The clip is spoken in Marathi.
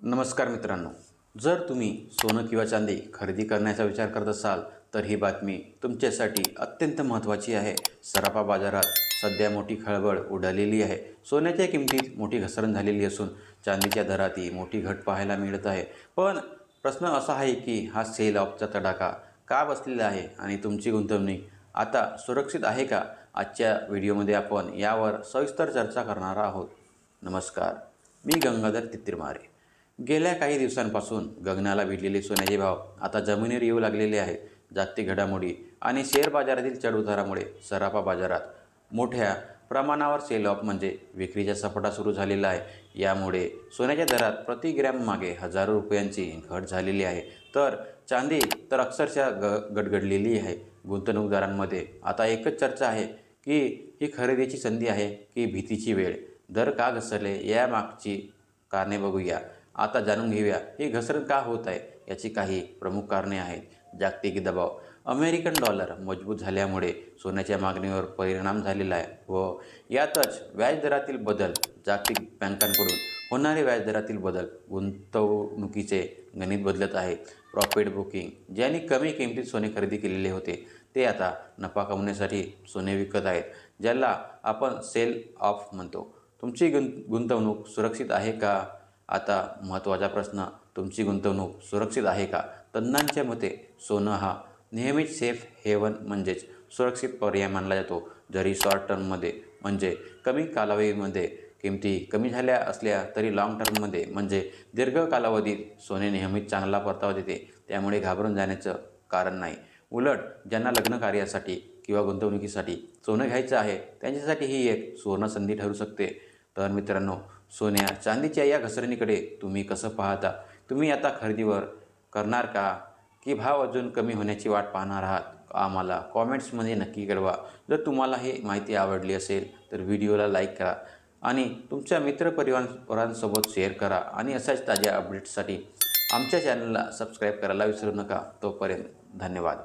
नमस्कार मित्रांनो, जर तुम्ही सोनं किंवा चांदी खरेदी करण्याचा विचार करत असाल तर ही बातमी तुमच्यासाठी अत्यंत महत्त्वाची आहे. सराफा बाजारात सध्या मोठी खळबळ उडालेली आहे. सोन्याच्या किमतीत मोठी घसरण झालेली असून चांदीच्या दरातही मोठी घट पाहायला मिळत आहे. पण प्रश्न असा आहे की हा सेल ऑफचा तडाखा का बसलेला आहे आणि तुमची गुंतवणूक आता सुरक्षित आहे का? आजच्या व्हिडिओमध्ये आपण यावर सविस्तर चर्चा करणार आहोत. नमस्कार, मी गंगाधर तित्तिरमारे. गेल्या काही दिवसांपासून गगनाला भिडलेले सोन्याचे भाव आता जमिनीवर येऊ लागलेले आहेत. जागतिक घडामोडी आणि शेअर बाजारातील चढउतारामुळे सराफा बाजारात मोठ्या प्रमाणावर सेल ऑफ म्हणजे विक्रीचा सपाटा सुरू झालेला आहे. यामुळे सोन्याच्या दरात प्रति ग्रॅम मागे हजारो रुपयांची घट झालेली आहे. तर चांदी तर अक्षरशः गडगडलेली आहे. गुंतवणूकदारांमध्ये आता एकच चर्चा आहे की ही खरेदीची संधी आहे की भीतीची वेळ. दर का घसरले यामागची कारणे बघूया. आता जाणून घेऊया ही घसरण का होत आहे. याची काही प्रमुख कारणे आहेत. जागतिक दबाव. अमेरिकन डॉलर मजबूत झाल्यामुळे सोन्याच्या मागणीवर परिणाम झालेला आहे व यातच व्याजदरातील बदल. जागतिक बँकांकडून होणारे व्याजदरातील बदल गुंतवणुकीचे गणित बदलत आहे. Profit booking. ज्यांनी कमी किमतीत सोने खरेदी केलेले होते ते आता नफा कमवण्यासाठी सोने विकत आहेत, ज्याला आपण सेल ऑफ म्हणतो. तुमची गुंतवणूक सुरक्षित आहे का? आता महत्त्वाचा प्रश्न, तुमची गुंतवणूक सुरक्षित आहे का? तज्ज्ञांच्या मते सोनं हा नेहमीच सेफ हेवन म्हणजेच सुरक्षित पर्याय मानला जातो. जरी शॉर्ट टर्ममध्ये म्हणजे कमी कालावधीमध्ये किमती कमी झाल्या असल्या तरी लाँग टर्ममध्ये म्हणजे दीर्घ कालावधीत सोने नेहमीच चांगला परतावा देते. त्यामुळे घाबरून जाण्याचं कारण नाही. उलट ज्यांना लग्न कार्यासाठी किंवा गुंतवणुकीसाठी सोनं घ्यायचं आहे त्यांच्यासाठी ही एक सुवर्णसंधी ठरू शकते. तर मित्रांनो, सोन्या चांदीच्या या घसरणीकडे तुम्ही कसं पाहता? तुम्ही आता खरेदीवर करणार का की भाव अजून कमी होण्याची वाट पाहणार आहात? आम्हाला कॉमेंट्समध्ये नक्की कळवा. जर तुम्हाला ही माहिती आवडली असेल तर व्हिडिओला लाईक करा आणि तुमच्या मित्रपरिवारांसोबत शेअर करा आणि अशाच ताज्या अपडेट्ससाठी आमच्या चॅनलला सबस्क्राईब करायला विसरू नका. तोपर्यंत धन्यवाद.